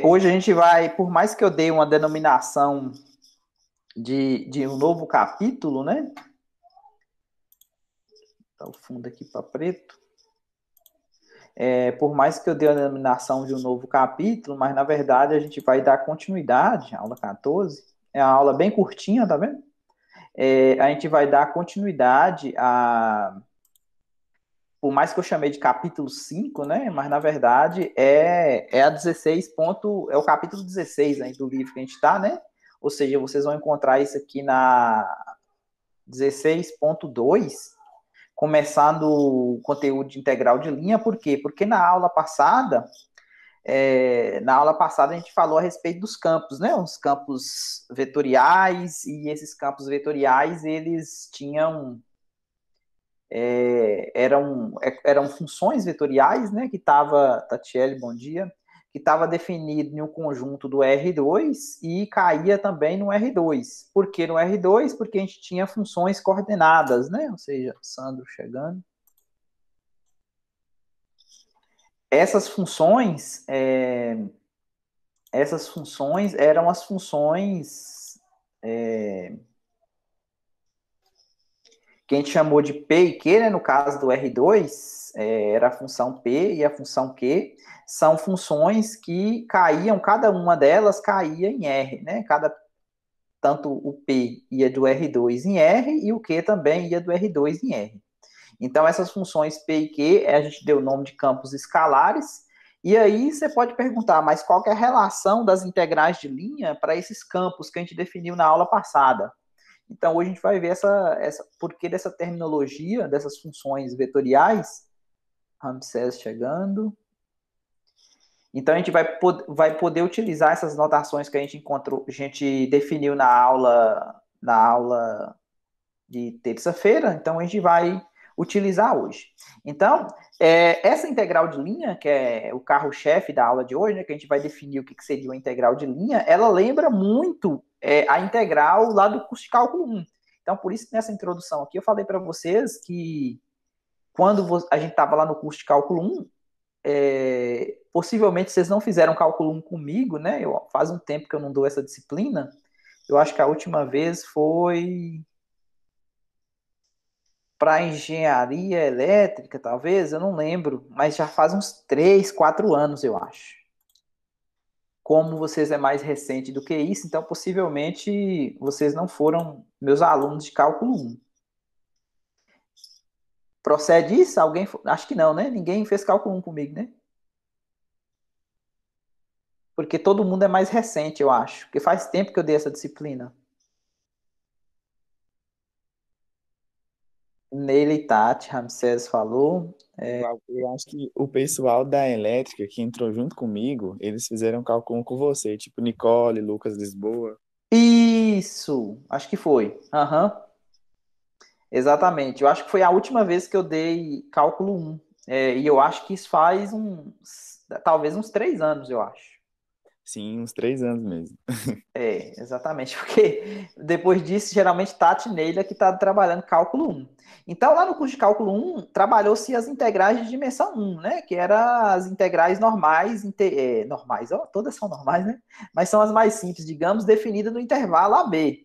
Hoje a gente vai, por mais que eu dei uma denominação de um novo capítulo, né? Tá o fundo aqui para preto. Por mais que eu dê a denominação de um novo capítulo, mas na verdade a gente vai dar continuidade, aula 14. É uma aula bem curtinha, tá vendo? A gente vai dar continuidade a. Por mais que eu chamei de capítulo 5, né? Mas na verdade é a 16 ponto, é o capítulo 16 aí do livro que a gente está, né? Ou seja, vocês vão encontrar isso aqui na 16.2, começando o conteúdo de integral de linha. Por quê? Porque na aula passada a gente falou a respeito dos campos, né? Os campos vetoriais, e esses campos vetoriais, eles tinham eram funções vetoriais, né, que estava, Tatiele, bom dia, que estava definido em um conjunto do R2 e caía também no R2. Por que no R2? Porque a gente tinha funções coordenadas, né? Ou seja, Sandro chegando. Essas funções, eram as funções que a gente chamou de P e Q, né? No caso do R2, era a função P e a função Q, são funções que caíam, cada uma delas caía em R, né? Tanto o P ia do R2 em R e o Q também ia do R2 em R. Então, essas funções P e Q, a gente deu o nome de campos escalares, e aí você pode perguntar, mas qual que é a relação das integrais de linha para esses campos que a gente definiu na aula passada? Então, hoje a gente vai ver porquê dessa terminologia, dessas funções vetoriais. Ramsés chegando. Então, a gente vai poder utilizar essas notações que a gente encontrou, a gente definiu na aula de terça-feira. Então, a gente vai utilizar hoje. Então, essa integral de linha, que é o carro-chefe da aula de hoje, né, que a gente vai definir o que seria uma integral de linha, ela lembra muito a integral lá do curso de cálculo 1. Então, por isso que nessa introdução aqui eu falei para vocês que quando a gente estava lá no curso de cálculo 1, possivelmente vocês não fizeram cálculo 1 comigo, né? Faz um tempo que eu não dou essa disciplina. Eu acho que a última vez foi para engenharia elétrica, talvez, eu não lembro, mas já faz uns 3, 4 anos, eu acho. Como vocês é mais recente do que isso, então possivelmente vocês não foram meus alunos de cálculo 1. Procede isso? Alguém? Acho que não, né? Ninguém fez cálculo 1 comigo, né? Porque todo mundo é mais recente, eu acho. Porque faz tempo que eu dei essa disciplina. Neile e Tati, Ramsés falou. Eu acho que o pessoal da elétrica que entrou junto comigo, eles fizeram cálculo com você, tipo Nicole, Lucas Lisboa. Isso! Acho que foi. Aham. Exatamente. Eu acho que foi a última vez que eu dei cálculo 1. E eu acho que isso faz talvez uns 3 anos, eu acho. Sim, uns 3 anos mesmo. Exatamente, porque depois disso, geralmente Tati Neila que está trabalhando cálculo 1. Então, lá no curso de cálculo 1, trabalhou-se as integrais de dimensão 1, né? Que eram as integrais normais, normais, ó, todas são normais, né? Mas são as mais simples, digamos, definidas no intervalo AB.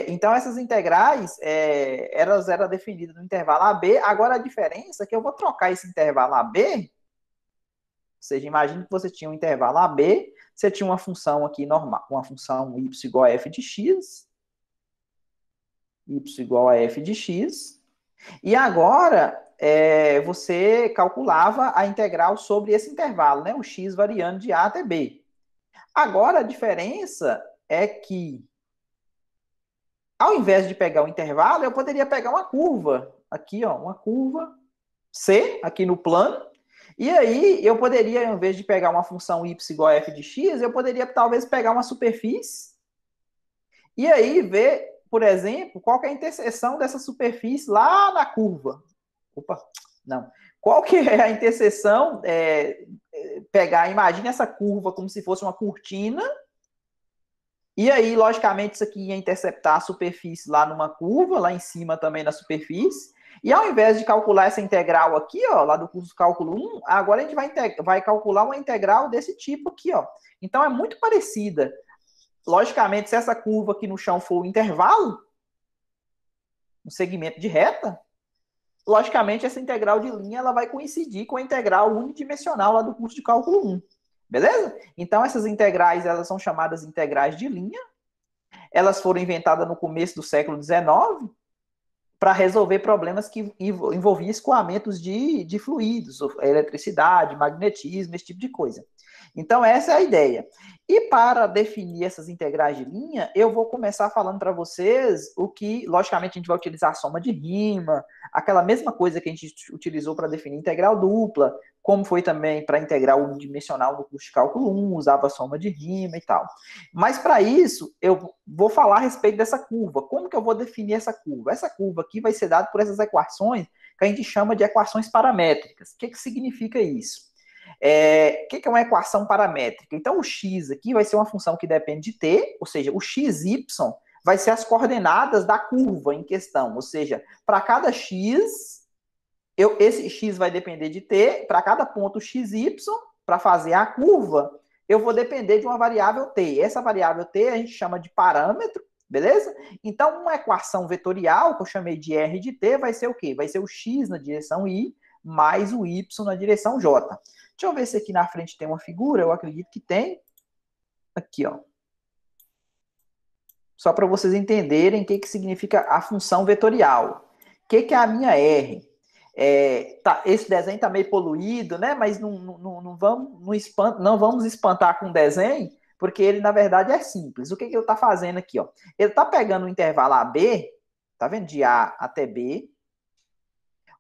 Então, essas integrais, elas eram definidas no intervalo AB. Agora, a diferença é que eu vou trocar esse intervalo AB. Ou seja, imagine que você tinha um intervalo AB, você tinha uma função aqui normal, uma função y igual a f de x, y igual a f de x, e agora você calculava a integral sobre esse intervalo, né? O x variando de a até b. Agora, a diferença é que, ao invés de pegar o intervalo, eu poderia pegar uma curva, aqui, ó, uma curva C, aqui no plano, e aí eu poderia, ao invés de pegar uma função y igual a f de x, eu poderia talvez pegar uma superfície, e aí ver, por exemplo, qual que é a interseção dessa superfície lá na curva. Opa, não. Qual que é a interseção, imagine essa curva como se fosse uma cortina, e aí, logicamente, isso aqui ia interceptar a superfície lá numa curva, lá em cima também na superfície. E ao invés de calcular essa integral aqui, ó, lá do curso cálculo 1, agora a gente vai calcular uma integral desse tipo aqui, ó. Então é muito parecida. Logicamente, se essa curva aqui no chão for o intervalo, um segmento de reta, logicamente essa integral de linha ela vai coincidir com a integral unidimensional lá do curso de cálculo 1. Beleza? Então essas integrais elas são chamadas integrais de linha. Elas foram inventadas no começo do século XIX para resolver problemas que envolviam escoamentos de fluidos, eletricidade, magnetismo, esse tipo de coisa. Então, essa é a ideia. E para definir essas integrais de linha, eu vou começar falando para vocês o que, logicamente, a gente vai utilizar a soma de rima, aquela mesma coisa que a gente utilizou para definir integral dupla, como foi também para integral unidimensional no curso de cálculo 1, usava a soma de rima e tal. Mas para isso, eu vou falar a respeito dessa curva. Como que eu vou definir essa curva? Essa curva aqui vai ser dada por essas equações que a gente chama de equações paramétricas. O que significa isso? O que é uma equação paramétrica? Então, o x aqui vai ser uma função que depende de t, ou seja, o xy vai ser as coordenadas da curva em questão. Ou seja, para cada x, esse x vai depender de t, para cada ponto xy, para fazer a curva, eu vou depender de uma variável t. Essa variável t a gente chama de parâmetro, beleza? Então, uma equação vetorial, que eu chamei de r de t, vai ser o quê? Vai ser o x na direção y mais o y na direção j. Deixa eu ver se aqui na frente tem uma figura, eu acredito que tem. Aqui, ó. Só para vocês entenderem o que significa a função vetorial. O que é a minha R? Esse desenho está meio poluído, né? Mas não vamos espantar com o desenho, porque ele, na verdade, é simples. O que ele está fazendo aqui? Ó? Ele está pegando o intervalo AB, tá vendo? De A até B,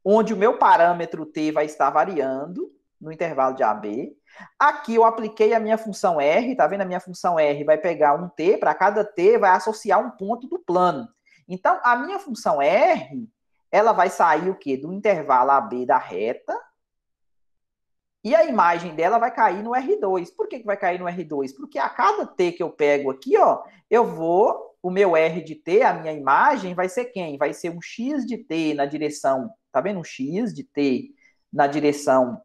onde o meu parâmetro T vai estar variando no intervalo de AB. Aqui eu apliquei a minha função R, tá vendo? A minha função R vai pegar um T, para cada T vai associar um ponto do plano. Então, a minha função R, ela vai sair o quê? Do intervalo AB da reta, e a imagem dela vai cair no R2. Por que vai cair no R2? Porque a cada T que eu pego aqui, ó, o meu R de T, a minha imagem, vai ser quem? Vai ser um X de T na direção, tá vendo? Um X de T na direção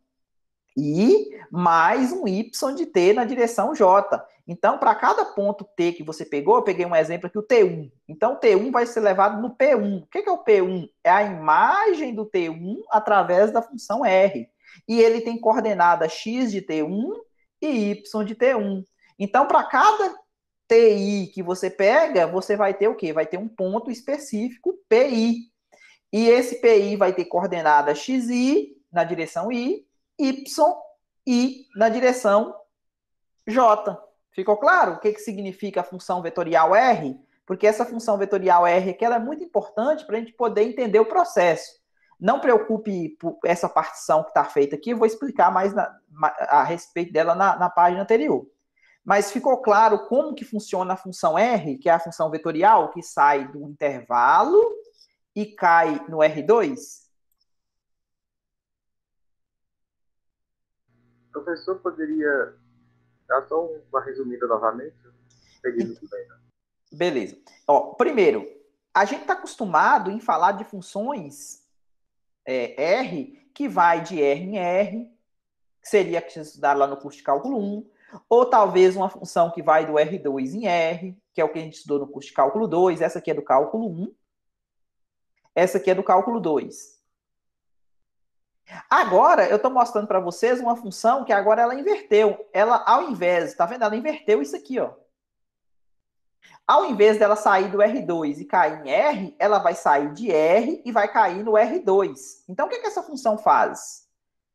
I, mais um Y de T na direção J. Então, para cada ponto T que você pegou, eu peguei um exemplo aqui, o T1. Então, o T1 vai ser levado no P1. O que é o P1? É a imagem do T1 através da função R. E ele tem coordenada x de T1 e y de T1. Então, para cada TI que você pega, você vai ter o quê? Vai ter um ponto específico, PI. E esse PI vai ter coordenada xi na direção I, y na direção j. Ficou claro o que significa a função vetorial R? Porque essa função vetorial R aqui, ela é muito importante para a gente poder entender o processo. Não preocupe por essa partição que está feita aqui, eu vou explicar mais a respeito dela na página anterior. Mas ficou claro como que funciona a função R, que é a função vetorial, que sai do intervalo e cai no R2? Professor, poderia dar só uma resumida novamente? Peguei muito bem, né? Beleza. Ó, primeiro, a gente está acostumado em falar de funções R, que vai de R em R, que seria que vocês estudaram lá no curso de cálculo 1, ou talvez uma função que vai do R2 em R, que é o que a gente estudou no curso de cálculo 2, essa aqui é do cálculo 1, essa aqui é do cálculo 2. Agora, eu estou mostrando para vocês uma função que agora ela inverteu. Ela, ao invés, tá vendo? Ela inverteu isso aqui, ó. Ao invés dela sair do R2 e cair em R, ela vai sair de R e vai cair no R2. Então, o que essa função faz?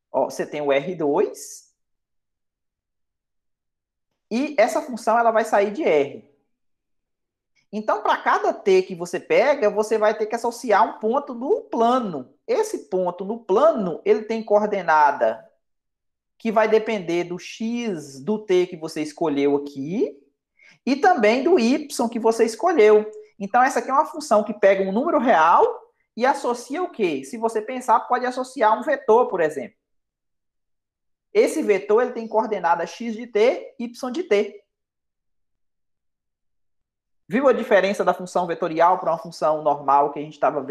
Ó, você tem o R2 e essa função ela vai sair de R. Então, para cada T que você pega, você vai ter que associar um ponto no plano. Esse ponto no plano, ele tem coordenada que vai depender do X do T que você escolheu aqui e também do Y que você escolheu. Então, essa aqui é uma função que pega um número real e associa o quê? Se você pensar, pode associar um vetor, por exemplo. Esse vetor ele tem coordenada X de T, Y de T. Viu a diferença da função vetorial para uma função normal que a gente estava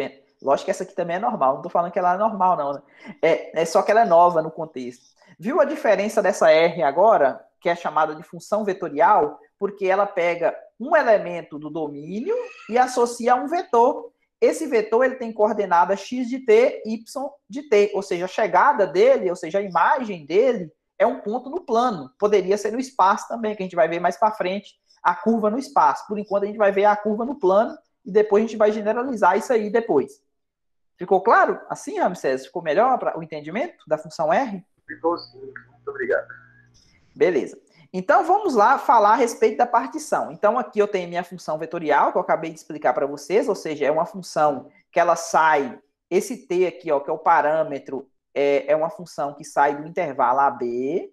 Lógico que essa aqui também é normal, não estou falando que ela é normal, não. Né? É só que ela é nova no contexto. Viu a diferença dessa R agora, que é chamada de função vetorial? Porque ela pega um elemento do domínio e associa a um vetor. Esse vetor ele tem coordenada x de t, y de t, ou seja, a chegada dele, ou seja, a imagem dele é um ponto no plano. Poderia ser no espaço também, que a gente vai ver mais para frente a curva no espaço. Por enquanto a gente vai ver a curva no plano e depois a gente vai generalizar isso aí depois. Ficou claro? Assim, Ramsés? Ficou melhor o entendimento da função R? Ficou sim. Muito obrigado. Beleza. Então, vamos lá falar a respeito da partição. Então, aqui eu tenho minha função vetorial, que eu acabei de explicar para vocês, ou seja, é uma função que ela sai, esse t aqui, ó, que é o parâmetro, é uma função que sai do intervalo AB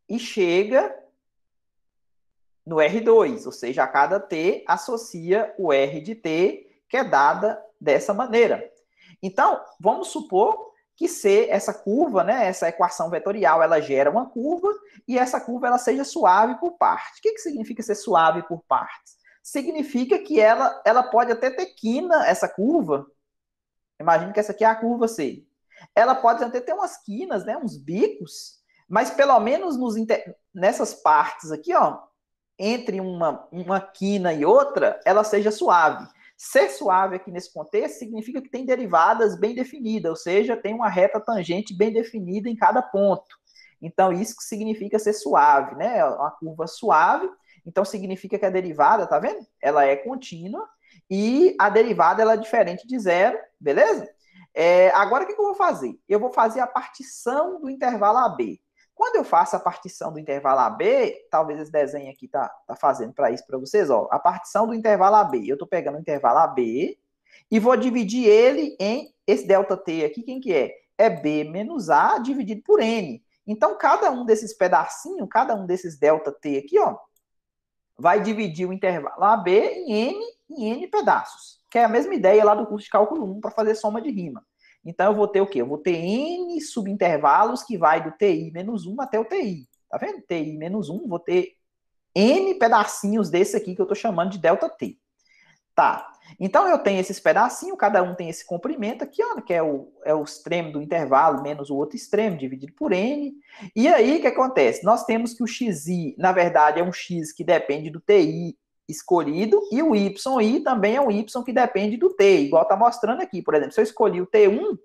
e chega no R2, ou seja, a cada t associa o R de t, que é dada dessa maneira. Então, vamos supor que C, essa curva, né, essa equação vetorial, ela gera uma curva e essa curva ela seja suave por partes. O que significa ser suave por partes? Significa que ela pode até ter quina, essa curva. Imagina que essa aqui é a curva C. Ela pode até ter umas quinas, né, uns bicos, mas pelo menos nessas partes aqui, ó, entre uma quina e outra, ela seja suave. Ser suave aqui nesse contexto significa que tem derivadas bem definidas, ou seja, tem uma reta tangente bem definida em cada ponto. Então, isso que significa ser suave, né? Uma curva suave, então significa que a derivada, tá vendo? Ela é contínua e a derivada ela é diferente de zero, beleza? Agora, o que eu vou fazer? Eu vou fazer a partição do intervalo AB. Quando eu faço a partição do intervalo AB, talvez esse desenho aqui tá fazendo para isso para vocês, ó. A partição do intervalo AB. Eu estou pegando o intervalo AB e vou dividir ele em esse ΔT aqui, quem que é? É B menos A dividido por N. Então, cada um desses pedacinhos, cada um desses ΔT aqui, ó, vai dividir o intervalo AB em N pedaços. Que é a mesma ideia lá do curso de cálculo 1 para fazer soma de rima. Então, eu vou ter o quê? Eu vou ter N subintervalos que vai do TI menos 1 até o TI. Tá vendo? TI menos 1, vou ter N pedacinhos desse aqui que eu estou chamando de ΔT. Tá. Então, eu tenho esses pedacinhos, cada um tem esse comprimento aqui, ó, que é o extremo do intervalo menos o outro extremo, dividido por N. E aí, o que acontece? Nós temos que o XI, na verdade, é um X que depende do TI escolhido, e o YI também é um Y que depende do T, igual está mostrando aqui. Por exemplo, se eu escolhi o T1,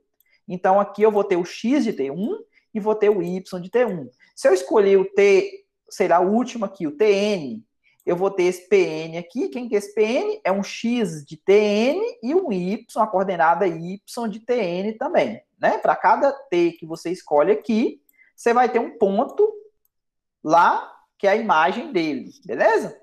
então aqui eu vou ter o X de T1 e vou ter o Y de T1. Se eu escolher o T, sei lá, o último aqui, o TN, eu vou ter esse PN aqui. Quem que é esse PN? É um X de TN e um Y, a coordenada Y de TN também, né? Para cada T que você escolhe aqui, você vai ter um ponto lá, que é a imagem dele, beleza?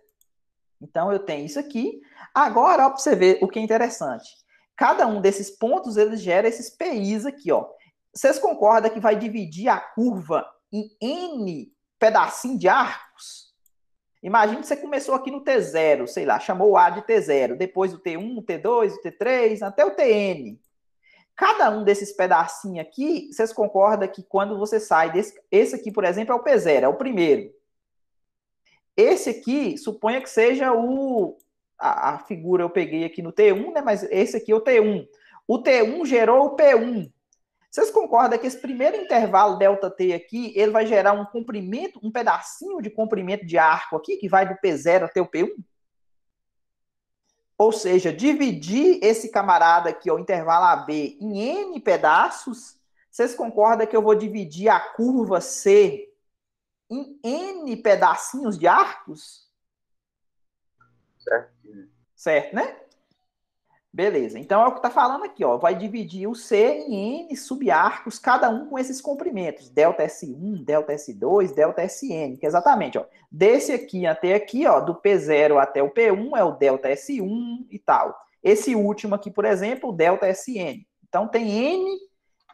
Então, eu tenho isso aqui. Agora, ó, para você ver o que é interessante. Cada um desses pontos, eles gera esses PIs aqui, ó. Vocês concordam que vai dividir a curva em N pedacinhos de arcos? Imagina que você começou aqui no T0, sei lá, chamou o A de T0, depois o T1, o T2, o T3, até o TN. Cada um desses pedacinhos aqui, vocês concordam que quando você sai desse... Esse aqui, por exemplo, é o P0, é o primeiro. Esse aqui, suponha que seja a figura eu peguei aqui no T1, né? Mas esse aqui é o T1. O T1 gerou o P1. Vocês concordam que esse primeiro intervalo ΔT aqui, ele vai gerar um comprimento, um pedacinho de comprimento de arco aqui, que vai do P0 até o P1? Ou seja, dividir esse camarada aqui, o intervalo AB, em N pedaços, vocês concordam que eu vou dividir a curva C em N pedacinhos de arcos? Certo. Certo, né? Beleza. Então é o que está falando aqui, ó. Vai dividir o C em N subarcos, cada um com esses comprimentos. ΔS1, ΔS2, ΔSN, que é exatamente, ó. Desse aqui até aqui, ó, do P0 até o P1 é o ΔS1 e tal. Esse último aqui, por exemplo, o ΔSN. Então tem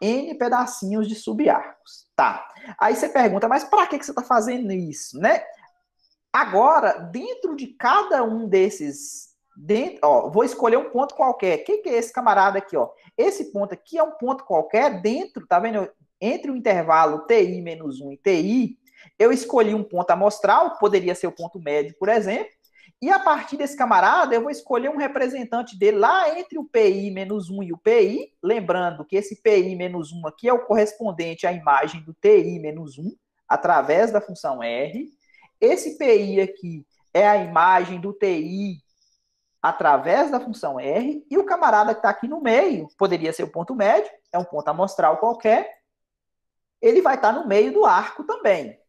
N pedacinhos de subarcos. Tá. Aí você pergunta, mas para que você está fazendo isso, né? Agora, dentro de cada um desses... ó, vou escolher um ponto qualquer. O que é esse camarada aqui, ó? Esse ponto aqui é um ponto qualquer dentro, tá vendo? Entre o intervalo TI menos 1 e TI, eu escolhi um ponto amostral, poderia ser o ponto médio, por exemplo, E a partir desse camarada, eu vou escolher um representante dele lá entre o PI menos 1 e o PI, lembrando que esse PI menos 1 aqui é o correspondente à imagem do TI menos 1, através da função R. Esse PI aqui é a imagem do TI através da função R, e o camarada que está aqui no meio, poderia ser o ponto médio, é um ponto amostral qualquer, ele vai estar no meio do arco também,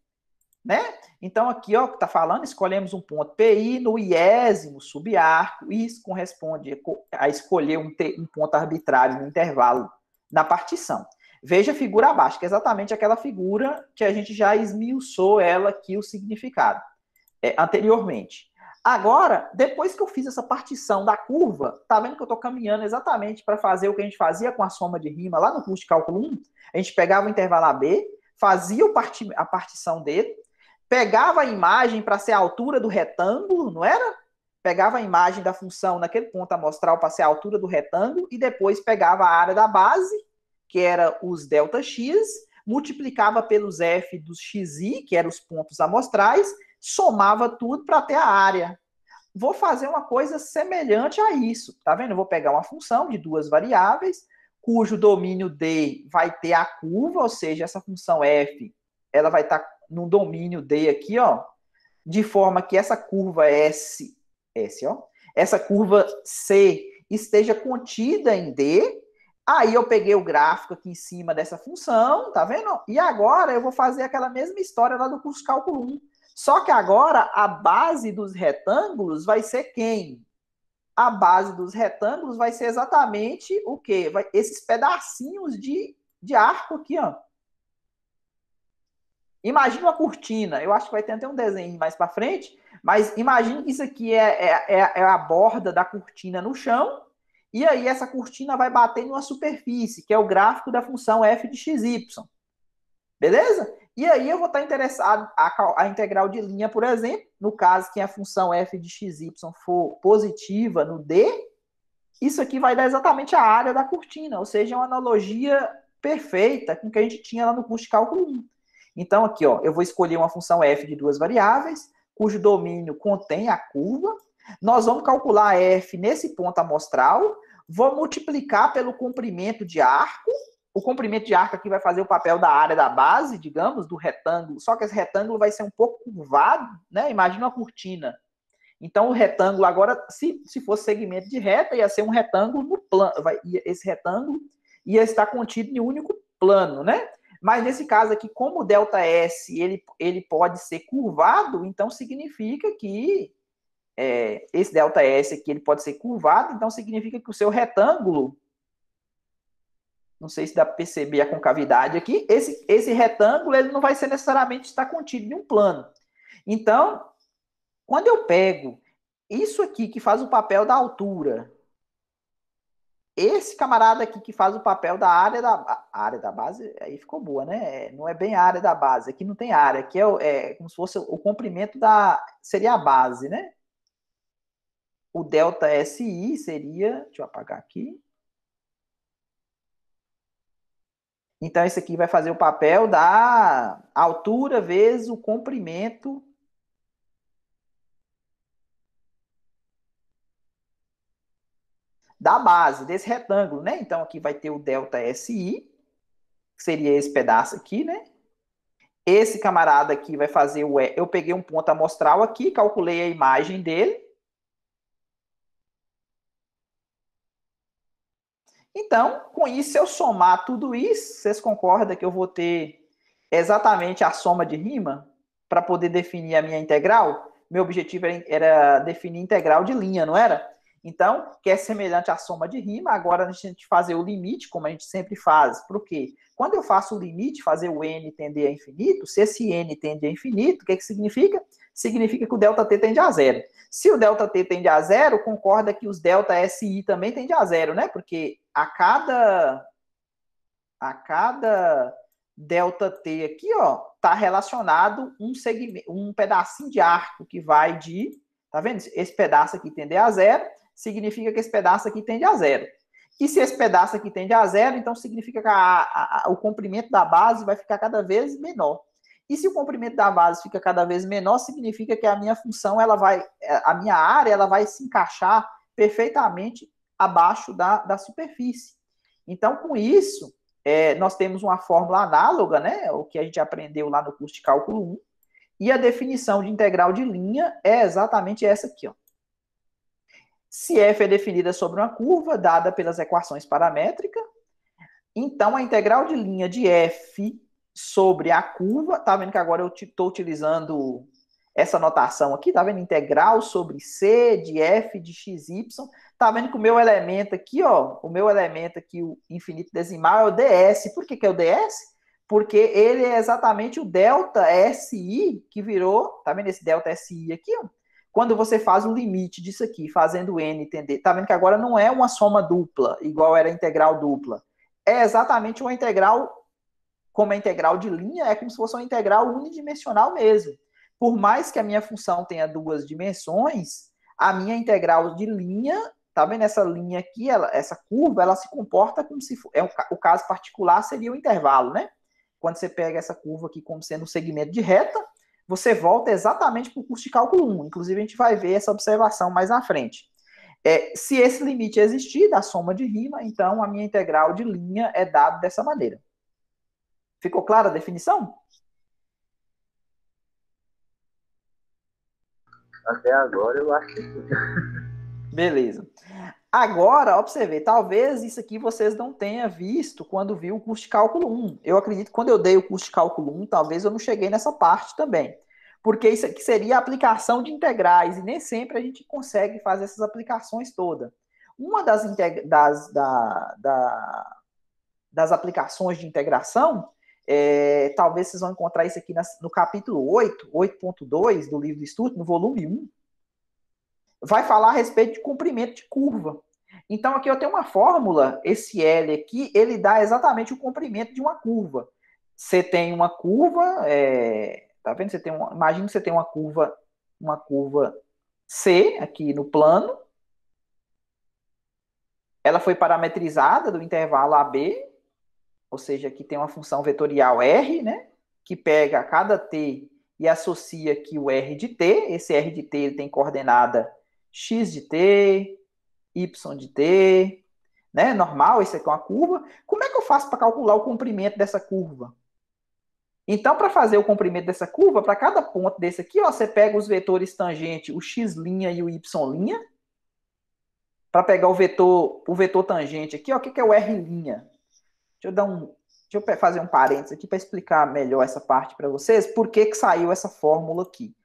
né? Então, aqui, ó, que está falando, escolhemos um ponto PI no iésimo subarco, e isso corresponde a escolher um ponto arbitrário no intervalo na partição. Veja a figura abaixo, que é exatamente aquela figura que a gente já esmiuçou ela aqui, o significado, anteriormente. Agora, depois que eu fiz essa partição da curva, tá vendo que eu estou caminhando exatamente para fazer o que a gente fazia com a soma de rima lá no curso de cálculo 1? A gente pegava o intervalo AB, fazia a partição dele, pegava a imagem para ser a altura do retângulo, não era? Pegava a imagem da função naquele ponto amostral para ser a altura do retângulo, e depois pegava a área da base, que era os ΔX, multiplicava pelos F dos XI, que eram os pontos amostrais, somava tudo para ter a área. Vou fazer uma coisa semelhante a isso, tá vendo? Eu vou pegar uma função de duas variáveis, cujo domínio D vai ter a curva, ou seja, essa função F, ela vai estar no domínio D aqui, ó, de forma que essa curva S, ó, essa curva C esteja contida em D. Aí eu peguei o gráfico aqui em cima dessa função, tá vendo? E agora eu vou fazer aquela mesma história lá do curso cálculo 1. Só que agora a base dos retângulos vai ser quem? A base dos retângulos vai ser exatamente o quê? Esses pedacinhos de arco aqui, ó. Imagina uma cortina. Eu acho que vai ter até um desenho mais para frente, mas imagine que isso aqui é a borda da cortina no chão, e aí essa cortina vai bater numa superfície, que é o gráfico da função f de xy. Beleza? E aí eu vou estar interessado a integral de linha, por exemplo, no caso que a função f de xy for positiva no D, isso aqui vai dar exatamente a área da cortina, ou seja, uma analogia perfeita com o que a gente tinha lá no curso de cálculo 1. Então aqui, ó, eu vou escolher uma função f de duas variáveis, cujo domínio contém a curva. Nós vamos calcular f nesse ponto amostral, vou multiplicar pelo comprimento de arco. O comprimento de arco aqui vai fazer o papel da área da base, digamos, do retângulo, só que esse retângulo vai ser um pouco curvado, né? Imagina uma cortina. Então, o retângulo agora, se fosse segmento de reta, ia ser um retângulo no plano. Esse retângulo ia estar contido em um único plano, né? Mas nesse caso aqui, como o ΔS ele pode ser curvado, então significa que esse ΔS aqui ele pode ser curvado, então significa que o seu retângulo, não sei se dá para perceber a concavidade aqui, esse retângulo ele não vai ser necessariamente estar contido em um plano. Então, quando eu pego isso aqui que faz o papel da altura, esse camarada aqui que faz o papel da área da base, aí ficou boa, né? Não é bem a área da base, aqui não tem área, aqui é como se fosse o comprimento seria a base, né? O ΔSI seria, deixa eu apagar aqui. Então, esse aqui vai fazer o papel da altura vezes o comprimento da base desse retângulo, né? Então, aqui vai ter o ΔSI, que seria esse pedaço aqui, né? Esse camarada aqui vai fazer eu peguei um ponto amostral aqui, calculei a imagem dele. Então, com isso, se eu somar tudo isso, vocês concordam que eu vou ter exatamente a soma de rima para poder definir a minha integral? Meu objetivo era definir integral de linha, não era? Então, que é semelhante à soma de rima, agora a gente fazer o limite, como a gente sempre faz. Por quê? Quando eu faço o limite, fazer o n tender a infinito, se esse n tende a infinito, o que significa? Significa que o ΔT tende a zero. Se o ΔT tende a zero, concorda que os ΔSI também tende a zero, né? Porque a cada ΔT aqui, ó, tá relacionado um pedacinho de arco que vai de, tá vendo? Esse pedaço aqui tende a zero, significa que esse pedaço aqui tende a zero. E se esse pedaço aqui tende a zero, então significa que o comprimento da base vai ficar cada vez menor. E se o comprimento da base fica cada vez menor, significa que a minha função, a minha área, ela vai se encaixar perfeitamente abaixo da superfície. Então, com isso, nós temos uma fórmula análoga, né? O que a gente aprendeu lá no curso de cálculo 1. E a definição de integral de linha é exatamente essa aqui, ó. Se f é definida sobre uma curva dada pelas equações paramétricas, então a integral de linha de f sobre a curva, tá vendo que agora eu estou utilizando essa notação aqui, tá vendo? Integral sobre c de f de xy, tá vendo que o meu elemento aqui, ó, o infinito decimal é o ds. Por que é o ds? Porque ele é exatamente o delta SI que virou, tá vendo esse delta SI aqui, ó? Quando você faz o limite disso aqui, fazendo n entender, tá vendo que agora não é uma soma dupla, igual era a integral dupla. É exatamente uma integral, como a integral de linha, é como se fosse uma integral unidimensional mesmo. Por mais que a minha função tenha duas dimensões, a minha integral de linha, tá vendo essa linha aqui, essa curva, ela se comporta como se o caso particular seria o intervalo, né? Quando você pega essa curva aqui como sendo um segmento de reta, você volta exatamente para o curso de cálculo 1. Inclusive, a gente vai ver essa observação mais na frente. Se esse limite existir da soma de rima, então a minha integral de linha é dada dessa maneira. Ficou clara a definição? Até agora eu acho que sim. Beleza. Agora, observe, talvez isso aqui vocês não tenham visto quando viu o curso de cálculo 1. Eu acredito que quando eu dei o curso de cálculo 1, talvez eu não cheguei nessa parte também. Porque isso aqui seria a aplicação de integrais, e nem sempre a gente consegue fazer essas aplicações todas. Uma das aplicações de integração, talvez vocês vão encontrar isso aqui no capítulo 8, 8.2 do livro de estudo, no volume 1, vai falar a respeito de comprimento de curva. Então, aqui eu tenho uma fórmula, esse L aqui, ele dá exatamente o comprimento de uma curva. Você tem uma curva, tá vendo? Imagina que você tem uma curva C aqui no plano. Ela foi parametrizada do intervalo AB, ou seja, aqui tem uma função vetorial R, né? Que pega cada t e associa aqui o R de t. Esse R de t ele tem coordenada x de t, y de t, né? Normal, isso aqui é uma curva. Como é que eu faço para calcular o comprimento dessa curva? Então, para fazer o comprimento dessa curva, para cada ponto desse aqui, ó, você pega os vetores tangente, o x' e o y'. Para pegar o vetor tangente aqui, ó, o que é o R'? Deixa eu fazer um parênteses aqui para explicar melhor essa parte para vocês. Por que saiu essa fórmula aqui?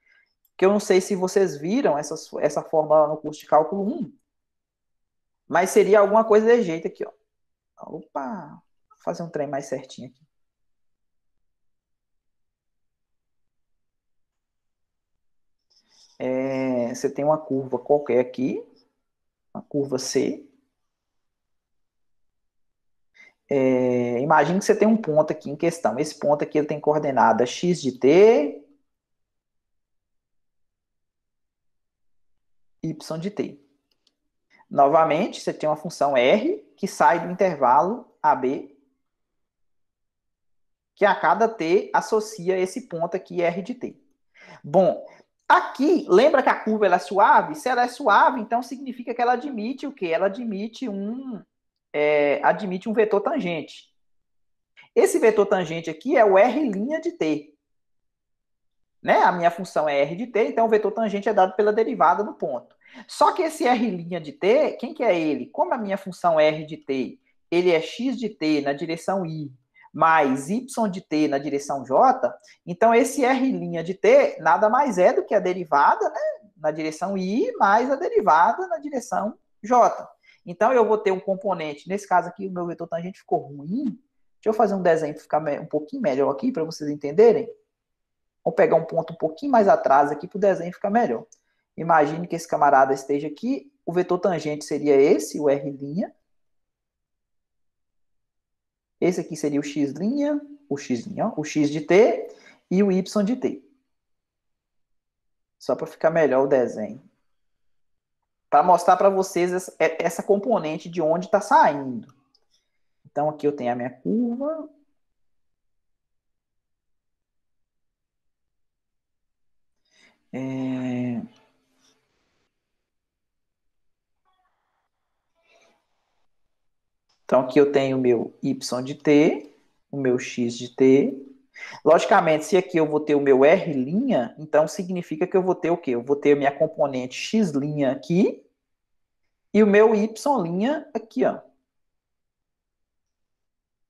Que eu não sei se vocês viram essa fórmula no curso de cálculo 1, mas seria alguma coisa desse jeito aqui, ó. Opa, vou fazer um trem mais certinho aqui. Você tem uma curva qualquer aqui, uma curva C. Imagine que você tem um ponto aqui em questão. Esse ponto aqui ele tem coordenada x de t, y de t. Novamente, você tem uma função r que sai do intervalo AB, que a cada t associa esse ponto aqui, r de t. Bom, aqui, lembra que a curva ela é suave? Se ela é suave, então significa que ela admite o quê? Ela admite um vetor tangente. Esse vetor tangente aqui é o r' de t. Né? A minha função é r de t, então o vetor tangente é dado pela derivada no ponto. Só que esse r' de t, quem que é ele? Como a minha função é r de t, ele é x de t na direção i, mais y de t na direção j, então esse r' de t nada mais é do que a derivada, né, na direção i, mais a derivada na direção j. Então eu vou ter um componente, nesse caso aqui o meu vetor tangente ficou ruim. Deixa eu fazer um desenho para ficar um pouquinho melhor aqui, para vocês entenderem. Vou pegar um ponto um pouquinho mais atrás aqui para o desenho ficar melhor. Imagine que esse camarada esteja aqui, o vetor tangente seria esse, o R'. Esse aqui seria o x', o x de t e o y de t. Só para ficar melhor o desenho. Para mostrar para vocês essa componente de onde está saindo. Então aqui eu tenho a minha curva. Então, aqui eu tenho o meu y de t, o meu x de t. Logicamente, se aqui eu vou ter o meu r', então significa que eu vou ter o quê? Eu vou ter a minha componente x' aqui e o meu y' aqui, ó.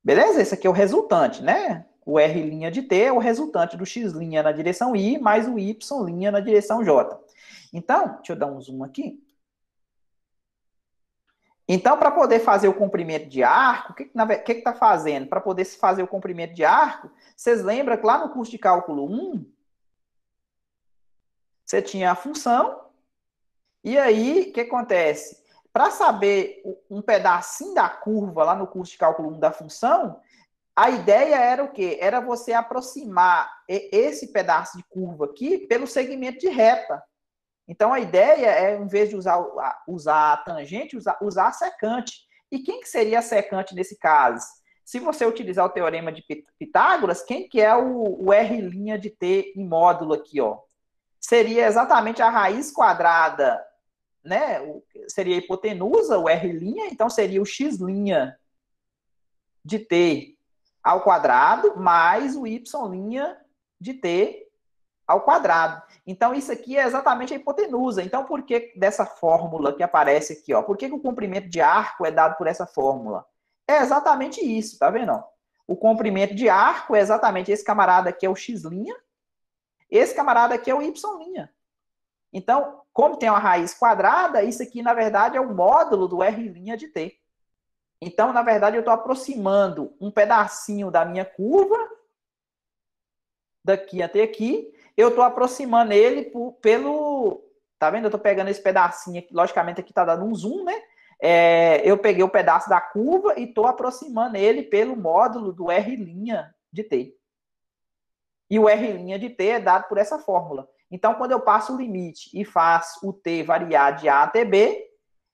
Beleza? Esse aqui é o resultante, né? O r' de t é o resultante do x' na direção i mais o y' na direção j. Então, deixa eu dar um zoom aqui. Então, para poder fazer o comprimento de arco, o que está fazendo? Para poder se fazer o comprimento de arco, vocês lembram que lá no curso de cálculo 1, você tinha a função, e aí, o que acontece? Para saber um pedacinho da curva lá no curso de cálculo 1 da função, a ideia era o quê? Era você aproximar esse pedaço de curva aqui pelo segmento de reta. Então, a ideia é, em vez de usar a tangente, usar a secante. E quem que seria a secante nesse caso? Se você utilizar o teorema de Pitágoras, quem que é o R' de t em módulo aqui, ó? Seria exatamente a raiz quadrada, né? Seria a hipotenusa, o R', então seria o x' de t ao quadrado, mais o y' de t ao quadrado. Então, isso aqui é exatamente a hipotenusa. Então, por que dessa fórmula que aparece aqui? Ó? Por que o comprimento de arco é dado por essa fórmula? É exatamente isso, tá vendo? O comprimento de arco é exatamente esse camarada aqui é o x', esse camarada aqui é o y'. Então, como tem uma raiz quadrada, isso aqui, na verdade, é o módulo do R' de t. Então, na verdade, eu estou aproximando um pedacinho da minha curva, daqui até aqui, eu estou aproximando ele pelo... Tá vendo? Eu estou pegando esse pedacinho aqui, logicamente aqui está dando um zoom, né? Eu peguei o pedaço da curva e estou aproximando ele pelo módulo do R' de t. E o R' de t é dado por essa fórmula. Então, quando eu passo o limite e faço o t variar de A até B,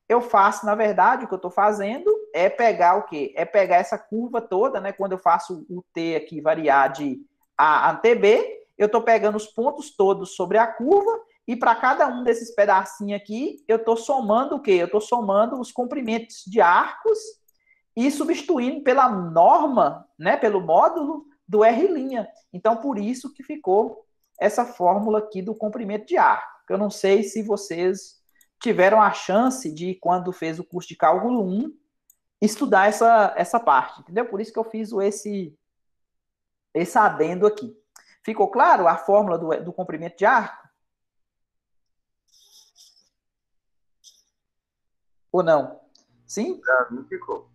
eu faço, na verdade, o que eu estou fazendo é pegar o quê? É pegar essa curva toda, né? Quando eu faço o t aqui variar de A até B, eu estou pegando os pontos todos sobre a curva e para cada um desses pedacinhos aqui, eu estou somando o quê? Eu estou somando os comprimentos de arcos e substituindo pela norma, né? Pelo módulo do R'. Então, por isso que ficou essa fórmula aqui do comprimento de arco. Eu não sei se vocês tiveram a chance de, quando fez o curso de cálculo 1, estudar essa parte, entendeu? Por isso que eu fiz esse adendo aqui. Ficou claro a fórmula do comprimento de arco? Ou não? Sim? Pra mim ficou.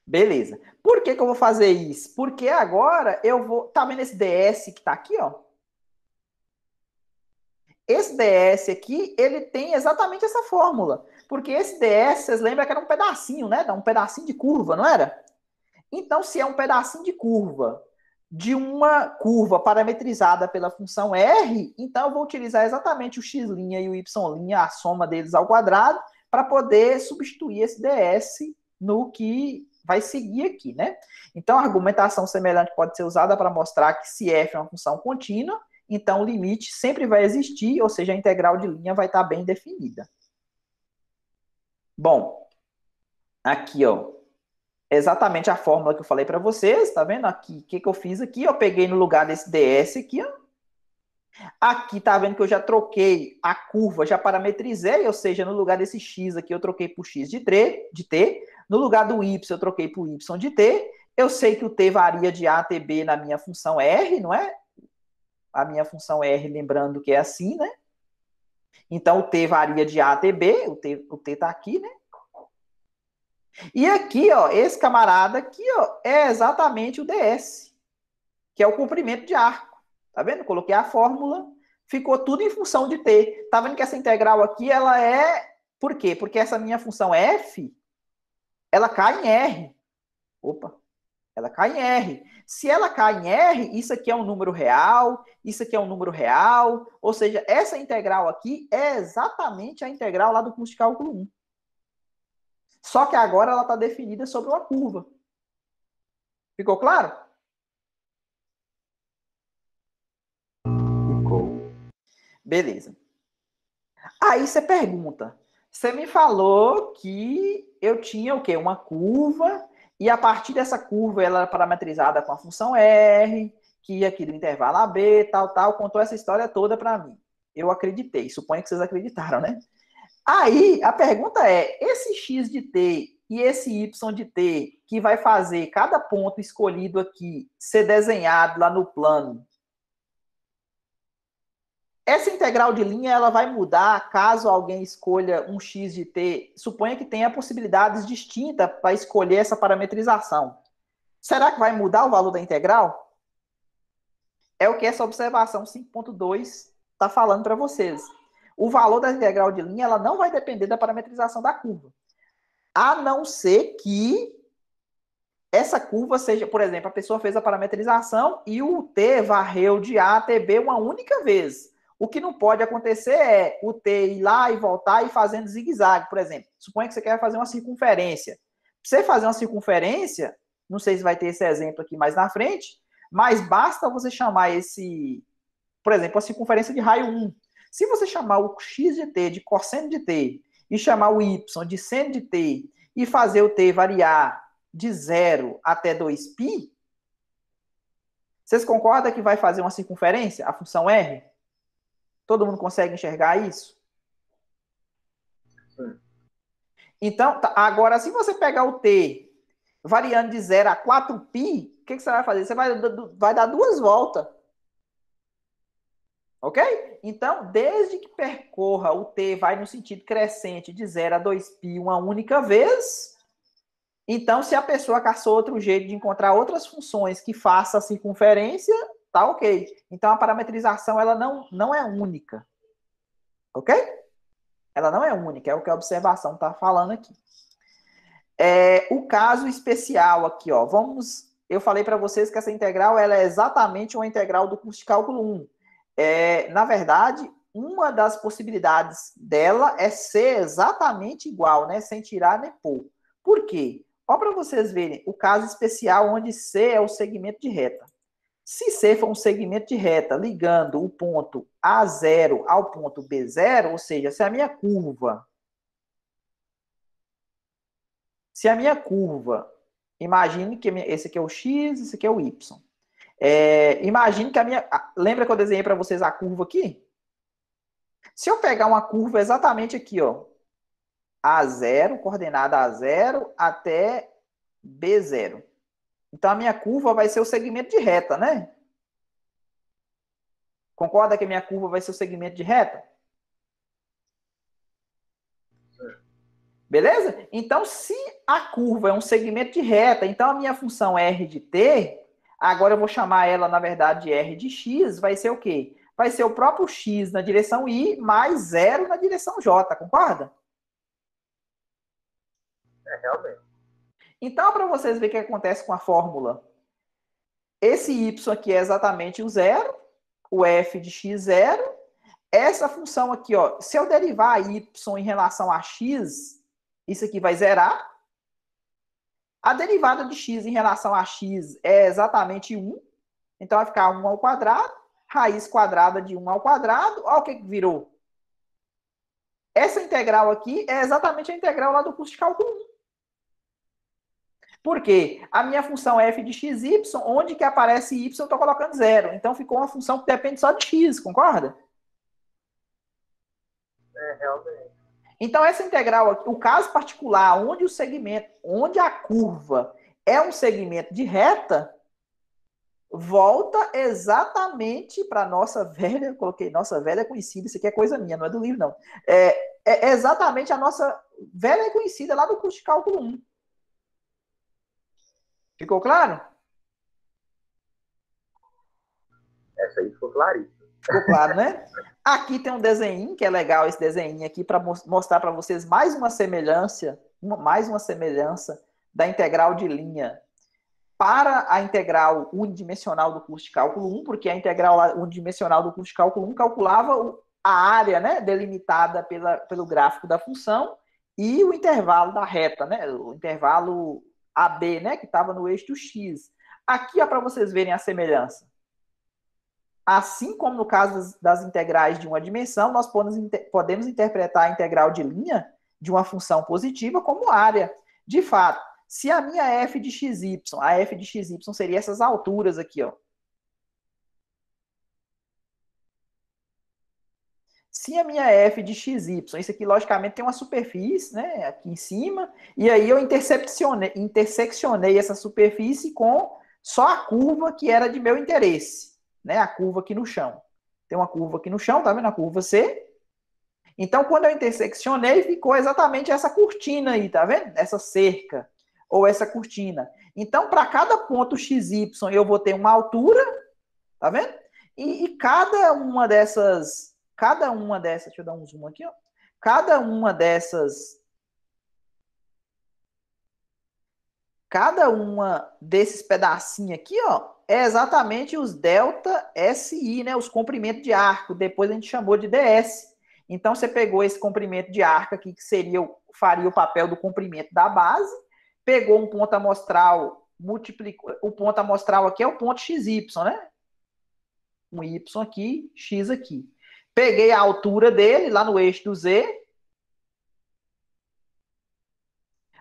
Beleza. Por que eu vou fazer isso? Porque agora eu vou... Tá vendo esse ds que tá aqui, ó? Esse ds aqui, ele tem exatamente essa fórmula. Porque esse ds, vocês lembram que era um pedacinho, né? Um pedacinho de curva, não era? Então, se é um pedacinho de uma curva parametrizada pela função r, então eu vou utilizar exatamente o x' e o y', a soma deles ao quadrado, para poder substituir esse ds no que vai seguir aqui, né? Então, a argumentação semelhante pode ser usada para mostrar que se f é uma função contínua, então o limite sempre vai existir, ou seja, a integral de linha vai estar bem definida. Bom, aqui, ó, exatamente a fórmula que eu falei para vocês, tá vendo aqui? O que eu fiz aqui? Eu peguei no lugar desse ds aqui, ó. Aqui tá vendo que eu já troquei a curva, já parametrizei, ou seja, no lugar desse x aqui eu troquei por x de t, no lugar do y eu troquei por y de t. Eu sei que o t varia de a até b na minha função r, não é? A minha função r, lembrando que é assim, né? Então o t varia de a até b, o t tá aqui, né? E aqui, ó, esse camarada aqui, ó, é exatamente o ds, que é o comprimento de arco. Tá vendo? Coloquei a fórmula, ficou tudo em função de t. Tá vendo que essa integral aqui, ela é... Por quê? Porque essa minha função f, ela cai em r. Opa! Ela cai em r. Se ela cai em r, isso aqui é um número real, isso aqui é um número real, ou seja, essa integral aqui é exatamente a integral lá do curso de cálculo 1. Só que agora ela está definida sobre uma curva. Ficou claro? Ficou. Beleza. Aí você pergunta, você me falou que eu tinha o quê? Uma curva, e a partir dessa curva ela era parametrizada com a função R, que ia aqui do intervalo AB, tal, contou essa história toda para mim. Eu acreditei, suponho que vocês acreditaram, né? Aí, a pergunta é, esse x de t e esse y de t, que vai fazer cada ponto escolhido aqui ser desenhado lá no plano, essa integral de linha ela vai mudar caso alguém escolha um x de t? Suponha que tenha possibilidades distintas para escolher essa parametrização. Será que vai mudar o valor da integral? É o que essa observação 5.2 está falando para vocês. O valor da integral de linha ela não vai depender da parametrização da curva. A não ser que essa curva seja, por exemplo, a pessoa fez a parametrização e o t varreu de A até B uma única vez. O que não pode acontecer é o t ir lá e voltar e fazendo zigue-zague, por exemplo. Suponha que você quer fazer uma circunferência. Para você fazer uma circunferência, não sei se vai ter esse exemplo aqui mais na frente, mas basta você chamar esse, por exemplo, a circunferência de raio 1. Se você chamar o x de t de cosseno de t e chamar o y de seno de t e fazer o t variar de 0 até 2π, vocês concordam que vai fazer uma circunferência, a função R? Todo mundo consegue enxergar isso? Sim. Então, agora, se você pegar o t variando de 0 a 4π, o que você vai fazer? Você vai dar duas voltas. Ok? Então, desde que percorra o t vai no sentido crescente de 0 a 2π uma única vez, então, se a pessoa caçou outro jeito de encontrar outras funções que faça a circunferência, tá ok. Então, a parametrização ela não é única. Ok? Ela não é única, é o que a observação está falando aqui. O caso especial aqui, ó. Eu falei para vocês que essa integral ela é exatamente uma integral do curso de cálculo 1. Na verdade, uma das possibilidades dela é ser exatamente igual, né? Sem tirar nem pôr. Por quê? Ó, para vocês verem, o caso especial onde C é o segmento de reta. Se C for um segmento de reta ligando o ponto A0 ao ponto B0, ou seja, se a minha curva, imagine que esse aqui é o X, esse aqui é o Y. Imagine que lembra que eu desenhei para vocês a curva aqui? Se eu pegar uma curva exatamente aqui, ó, A0, coordenada A0 até B0. Então, a minha curva vai ser o segmento de reta, né? Concorda que a minha curva vai ser o segmento de reta? Beleza? Então, se a curva é um segmento de reta, então a minha função R de t, agora eu vou chamar ela, na verdade, de R de x, vai ser o quê? Vai ser o próprio x na direção y mais 0 na direção j, concorda? Realmente. Então, para vocês verem o que acontece com a fórmula, esse y aqui é exatamente o zero, o f de x zero. Essa função aqui, ó, se eu derivar y em relação a x, isso aqui vai zerar. A derivada de x em relação a x é exatamente 1. Então, vai ficar 1 ao quadrado, raiz quadrada de 1 ao quadrado. Olha o que virou. Essa integral aqui é exatamente a integral lá do curso de cálculo 1. Por quê? A minha função f de xy, onde que aparece y, eu estou colocando 0. Então, ficou uma função que depende só de x, concorda? Realmente. Então, essa integral aqui, o caso particular, onde a curva é um segmento de reta, volta exatamente para nossa velha, coloquei nossa velha conhecida, isso aqui é coisa minha, não é do livro, não. É exatamente a nossa velha conhecida lá do curso de cálculo 1. Ficou claro? Essa aí ficou claríssima. Ficou claro, né? Aqui tem um desenho, que é legal esse desenho aqui, para mostrar para vocês mais uma semelhança da integral de linha para a integral unidimensional do curso de cálculo 1, porque a integral unidimensional do curso de cálculo 1 calculava a área, né, delimitada pelo gráfico da função e o intervalo da reta, né, o intervalo AB, né, que estava no eixo do X. Aqui, para vocês verem a semelhança. Assim como no caso das integrais de uma dimensão, nós podemos interpretar a integral de linha de uma função positiva como área. De fato, se a minha f de xy, a f de xy seria essas alturas aqui, ó. Se a minha f de xy, isso aqui logicamente tem uma superfície, né, aqui em cima, e aí eu interseccionei essa superfície com só a curva que era de meu interesse, né, a curva aqui no chão. Tem uma curva aqui no chão, tá vendo a curva C? Então, quando eu interseccionei, ficou exatamente essa cortina aí, tá vendo? Essa cerca, ou essa cortina. Então, para cada ponto xy, eu vou ter uma altura, tá vendo? E cada uma dessas, deixa eu dar um zoom aqui, ó. Cada uma desses pedacinhos aqui, ó, é exatamente os delta SI, né? Os comprimentos de arco. Depois a gente chamou de DS. Então, você pegou esse comprimento de arco aqui, que faria o papel do comprimento da base, pegou um ponto amostral, multiplicou. O ponto amostral aqui é o ponto XY, né? Um Y aqui, X aqui. Peguei a altura dele lá no eixo do Z,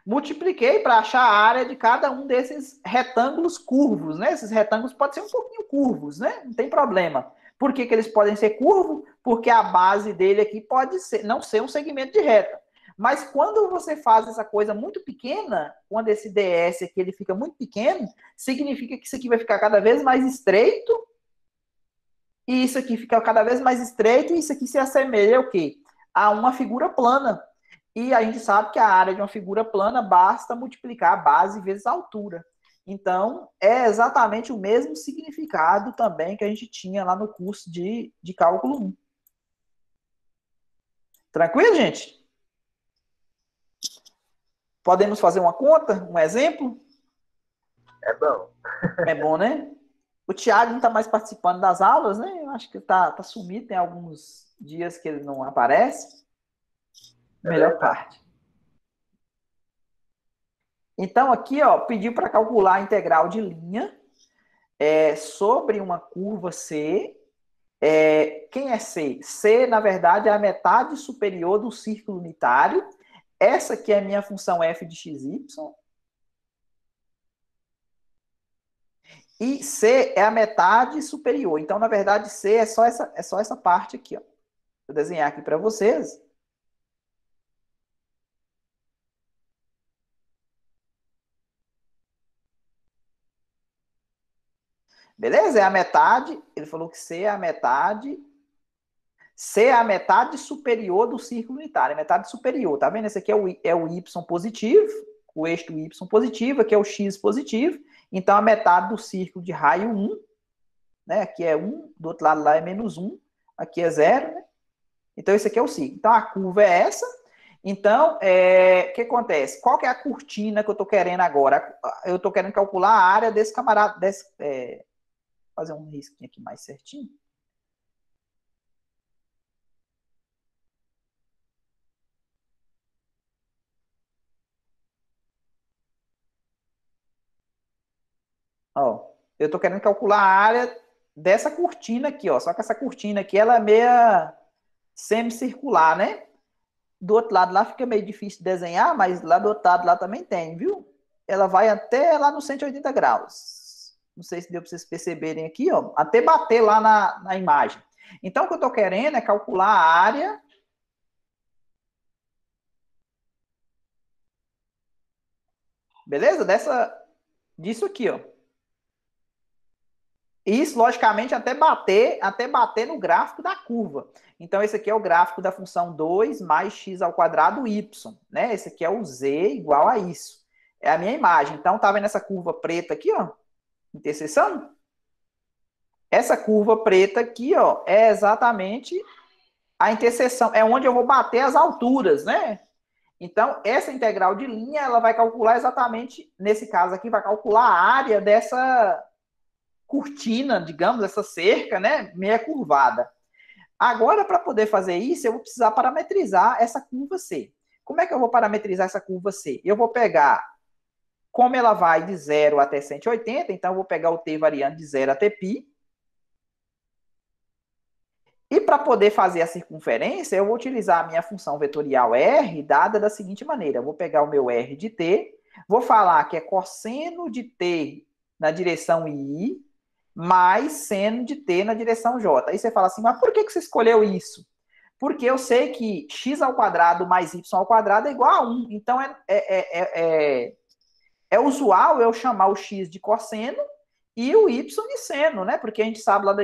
multipliquei para achar a área de cada um desses retângulos curvos, né? Esses retângulos podem ser um pouquinho curvos, né? Não tem problema. Por que eles podem ser curvos? Porque a base dele aqui pode não ser um segmento de reta. Mas quando você faz essa coisa muito pequena, quando esse DS aqui ele fica muito pequeno, significa que isso aqui vai ficar cada vez mais estreito, e isso aqui fica cada vez mais estreito, e isso aqui se assemelha ao quê? A uma figura plana. E a gente sabe que a área de uma figura plana basta multiplicar a base vezes a altura. Então, é exatamente o mesmo significado também que a gente tinha lá no curso de cálculo 1. Tranquilo, gente? Podemos fazer uma conta? Um exemplo? É bom. É bom, né? O Thiago não está mais participando das aulas, né? Eu acho que está sumido, tem alguns dias que ele não aparece. Melhor parte. Então, aqui, ó, pediu para calcular a integral de linha sobre uma curva C. Quem é C? C, na verdade, é a metade superior do círculo unitário. Essa aqui é a minha função f de xy. E C é a metade superior. Então, na verdade, C é só essa parte aqui, ó. Vou desenhar aqui para vocês. Beleza? É a metade. Ele falou que C é a metade. C é a metade superior do círculo unitário. A metade superior. Tá vendo? Esse aqui é o Y positivo. O eixo do Y positivo. Aqui é o X positivo. Então, a metade do círculo de raio 1. Né? Aqui é 1. Do outro lado lá é menos 1. Aqui é 0. Né? Então, esse aqui é o círculo. Então, a curva é essa. Então, o que acontece? Qual que é a cortina que eu estou querendo agora? Eu estou querendo calcular a área desse camarada. Fazer um risquinho aqui mais certinho. Ó, eu estou querendo calcular a área dessa cortina aqui, ó. Só que essa cortina aqui, ela é meia semicircular, né? Do outro lado lá fica meio difícil de desenhar, mas lá do outro lado lá também tem, viu? Ela vai até lá nos 180 graus. Não sei se deu para vocês perceberem aqui, ó. Até bater lá na imagem. Então, o que eu estou querendo é calcular a área. Beleza? Disso aqui, ó. Isso, logicamente, até bater no gráfico da curva. Então, esse aqui é o gráfico da função 2 mais x ao quadrado y, né? Esse aqui é o z igual a isso. É a minha imagem. Então, tá vendo essa curva preta aqui, ó? Interseção? Essa curva preta aqui, ó, é exatamente a interseção. É onde eu vou bater as alturas, né? Então, essa integral de linha, ela vai calcular exatamente, nesse caso aqui, vai calcular a área dessa cortina, digamos, essa cerca, né, meia curvada. Agora, para poder fazer isso, eu vou precisar parametrizar essa curva C. Como é que eu vou parametrizar essa curva C? Eu vou pegar, como ela vai de 0 até 180, então eu vou pegar o t variando de 0 até π. E para poder fazer a circunferência, eu vou utilizar a minha função vetorial R, dada da seguinte maneira. Eu vou pegar o meu R de t, vou falar que é cosseno de t na direção I, mais seno de t na direção J. Aí você fala assim, mas por que você escolheu isso? Porque eu sei que x ao quadrado mais y ao quadrado é igual a 1. Então, é usual eu chamar o x de cosseno e o y de seno, né? Porque a gente sabe lá da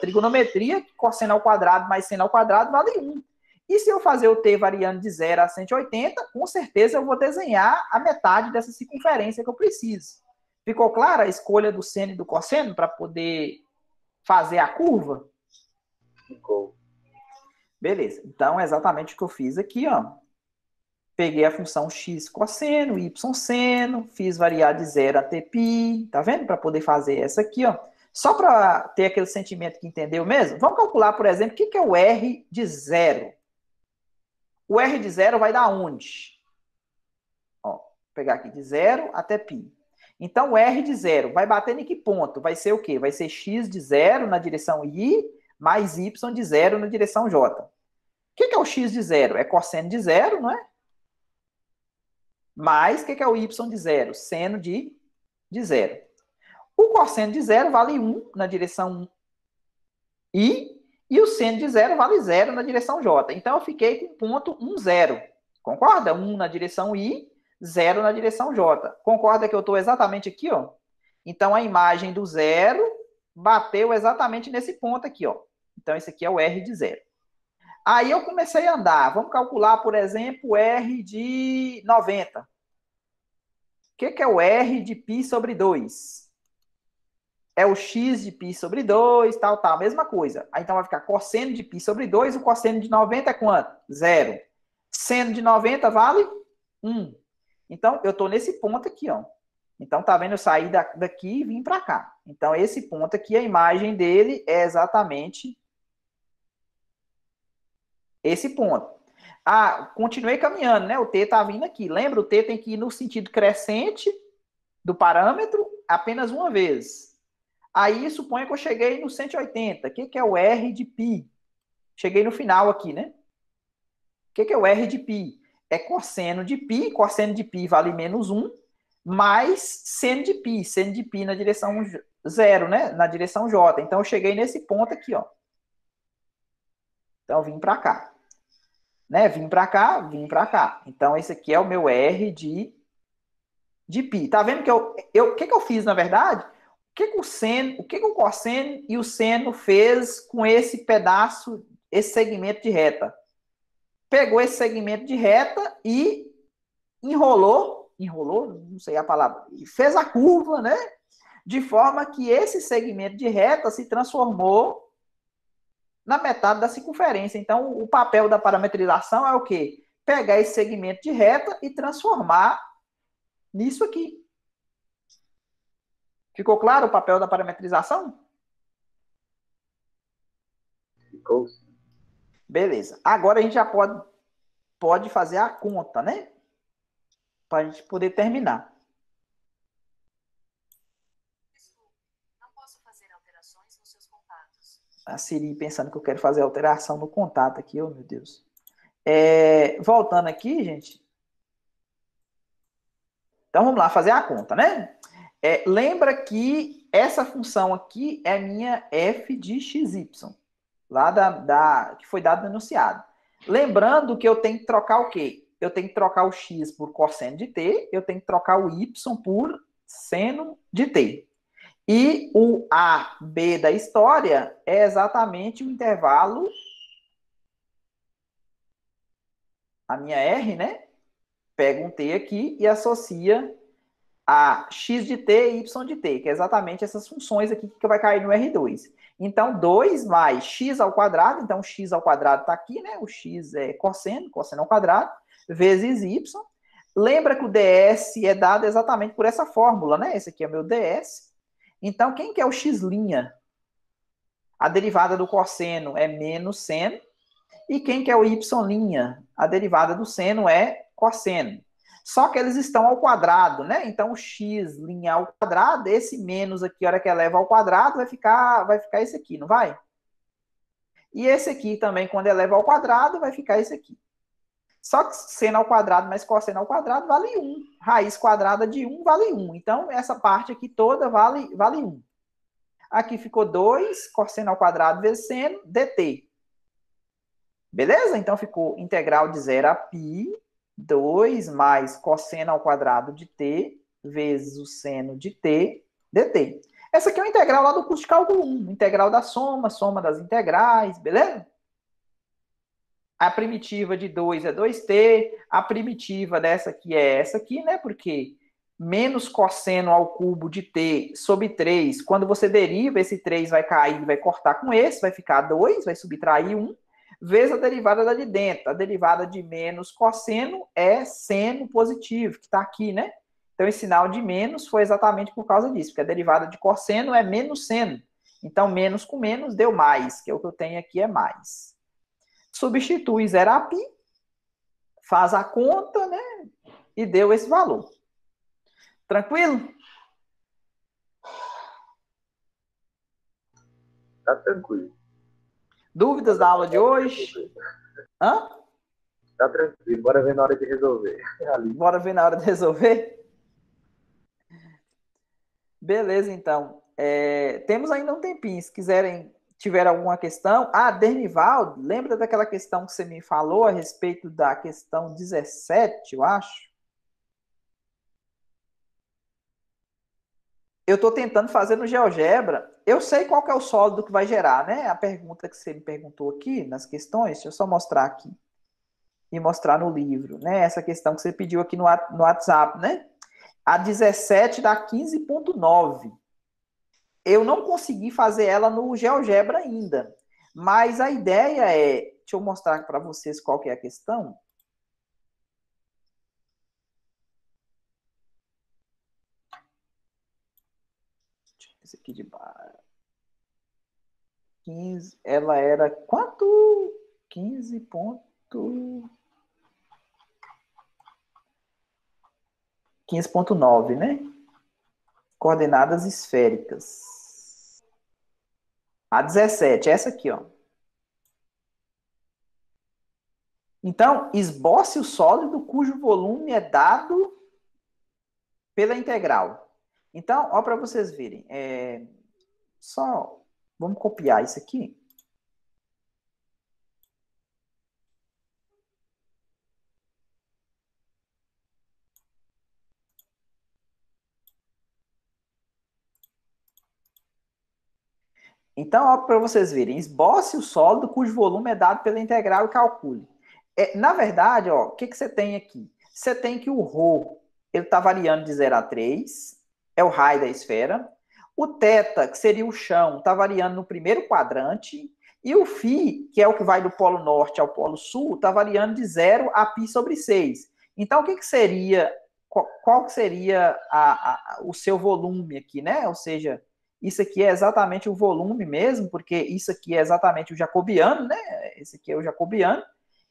trigonometria, que cosseno ao quadrado mais seno ao quadrado vale 1. E se eu fazer o t variando de 0 a 180, com certeza eu vou desenhar a metade dessa circunferência que eu preciso. Ficou clara a escolha do seno e do cosseno para poder fazer a curva? Ficou. Beleza. Então, é exatamente o que eu fiz aqui, ó. Peguei a função x cosseno, y seno, fiz variar de 0 até π, tá vendo? Para poder fazer essa aqui, ó. Só para ter aquele sentimento que entendeu mesmo, vamos calcular, por exemplo, o que é o R de 0. O R de 0 vai dar onde? Ó, vou pegar aqui de 0 até π. Então, o R de 0 vai bater em que ponto? Vai ser o quê? Vai ser x de 0 na direção I, mais y de 0 na direção J. O que é o x de 0? É cosseno de 0, não é? Mais, o que é o y de 0? Seno de 0. O cosseno de 0 vale 1 na direção I, e o seno de 0 vale 0 na direção J. Então, eu fiquei com ponto 1, 0. Concorda? 1 na direção I, 0 na direção J. Concorda que eu estou exatamente aqui, ó? Então, a imagem do 0 bateu exatamente nesse ponto aqui, ó. Então, esse aqui é o R de 0. Aí eu comecei a andar. Vamos calcular, por exemplo, o R de 90. O que é o R de π sobre 2? É o x de π sobre 2, tal, tal. Mesma coisa. Aí, então, vai ficar cosseno de π sobre 2. O cosseno de 90 é quanto? 0. Seno de 90 vale 1. Então, eu estou nesse ponto aqui, ó. Então, tá vendo? Eu saí daqui e vim para cá. Então, esse ponto aqui, a imagem dele é exatamente esse ponto. Ah, continuei caminhando, né? O t tá vindo aqui. Lembra? O t tem que ir no sentido crescente do parâmetro apenas uma vez. Aí, suponha que eu cheguei no 180. O que é o R de π? Cheguei no final aqui, né? O que é o R de π? É cosseno de π. Cosseno de π vale menos 1, mais seno de π. Seno de π na direção 0, né? Na direção J. Então, eu cheguei nesse ponto aqui, ó. Então, eu vim para cá. Né? Vim para cá, vim para cá. Então, esse aqui é o meu R de π. Tá vendo que o que eu fiz, na verdade? O que o cosseno e o seno fez com esse pedaço, esse segmento de reta? Pegou esse segmento de reta e enrolou, não sei a palavra, e fez a curva, né? De forma que esse segmento de reta se transformou na metade da circunferência. Então, o papel da parametrização é o quê? Pegar esse segmento de reta e transformar nisso aqui. Ficou claro o papel da parametrização? Ficou. Beleza. Agora a gente já pode fazer a conta, né? Para a gente poder terminar. Não posso fazer alterações nos seus contatos. A Siri pensando que eu quero fazer alteração no contato aqui, oh meu Deus. Voltando aqui, gente. Então vamos lá fazer a conta, né? Lembra que essa função aqui é minha f de xy, lá que foi dado no enunciado. Lembrando que eu tenho que trocar o quê? Eu tenho que trocar o x por cosseno de t, eu tenho que trocar o y por seno de t. E o A, B da história é exatamente o intervalo, a minha R, né? Pega um t aqui e associa a x de t e y de t, que é exatamente essas funções aqui que vai cair no R2. Então, 2 mais x ao quadrado, então x ao quadrado está aqui, né? O x é cosseno ao quadrado, vezes y. Lembra que o ds é dado exatamente por essa fórmula, né? Esse aqui é meu ds. Então, quem que é o x'? A derivada do cosseno é menos seno. E quem que é o y'? A derivada do seno é cosseno. Só que eles estão ao quadrado, né? Então, o x' ao quadrado, esse menos aqui, a hora que eleva ao quadrado, vai ficar esse aqui, não vai? E esse aqui também, quando eleva ao quadrado, vai ficar esse aqui. Só que seno ao quadrado mais cosseno ao quadrado vale 1. Raiz quadrada de 1 vale 1. Então, essa parte aqui toda vale 1. Aqui ficou 2, cosseno ao quadrado vezes seno, dt. Beleza? Então, ficou integral de 0 a π, 2 mais cosseno ao quadrado de t, vezes o seno de t, dt. Essa aqui é uma integral lá do curso de cálculo 1. Integral da soma, soma das integrais, beleza? A primitiva de 2 é 2t, a primitiva dessa aqui é essa aqui, né? Porque menos cosseno ao cubo de t sobre 3, quando você deriva, esse 3 vai cair, vai cortar com esse, vai ficar 2, vai subtrair 1, vezes a derivada da de dentro. A derivada de menos cosseno é seno positivo, que está aqui, né? Então, esse sinal de menos foi exatamente por causa disso, porque a derivada de cosseno é menos seno. Então, menos com menos deu mais, que é o que eu tenho aqui, é mais. Substitui 0 a π, faz a conta, né? E deu esse valor. Tranquilo? Tá tranquilo. Dúvidas da aula de hoje? Hã? Tá tranquilo. Bora ver na hora de resolver. Ali. Bora ver na hora de resolver? Beleza, então. Temos ainda um tempinho. Se quiserem, tiver alguma questão. Ah, Dernivaldo, lembra daquela questão que você me falou a respeito da questão 17, eu acho? Eu estou tentando fazer no GeoGebra. Eu sei qual que é o sólido que vai gerar, né? A pergunta que você me perguntou aqui nas questões, deixa eu só mostrar aqui. E mostrar no livro, né? Essa questão que você pediu aqui no WhatsApp, né? A 17 dá 15,9. Eu não consegui fazer ela no GeoGebra ainda. Mas a ideia é... Deixa eu mostrar para vocês qual que é a questão. Esse aqui de baixo. 15, ela era quanto? 15 ponto... 15,9, né? Coordenadas esféricas. A 17, essa aqui, ó. Então, esboce o sólido cujo volume é dado pela integral. Então, ó, para vocês verem. Só vamos copiar isso aqui. Então, ó, para vocês verem, esboce o sólido cujo volume é dado pela integral e calcule. Na verdade, ó, o que você tem aqui? Você tem que o ρ, ele está variando de 0 a 3, é o raio da esfera. O θ, que seria o chão, está variando no primeiro quadrante. E o φ, que é o que vai do polo norte ao polo sul, está variando de 0 a π sobre 6. Então, o que seria, qual que seria o seu volume aqui, né? Ou seja, isso aqui é exatamente o volume mesmo, porque isso aqui é exatamente o jacobiano, né? Esse aqui é o jacobiano.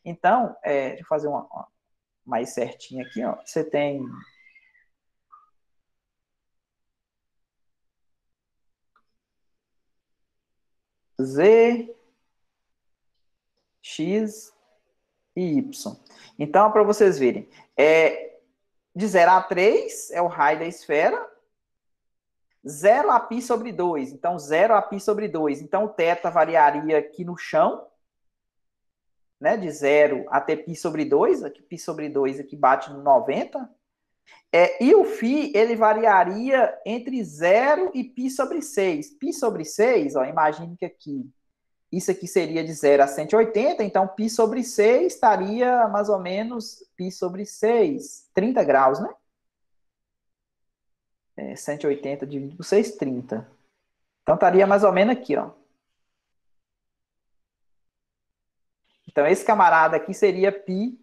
Então, deixa eu fazer uma mais certinho aqui, ó. Você tem... Z, X e Y. Então, para vocês verem, de 0 a 3 é o raio da esfera, 0 a π sobre 2. Então, 0 a π sobre 2. Então, o θ variaria aqui no chão, né, de 0 até π sobre 2. Aqui, π sobre 2 aqui bate no 90. E o φ, ele variaria entre 0 e π sobre 6. Π sobre 6, ó, imagine que aqui, isso aqui seria de 0 a 180, então π sobre 6 estaria mais ou menos π sobre 6, 30 graus, né? 180 dividido por 6, 30. Então estaria mais ou menos aqui, ó. Então esse camarada aqui seria π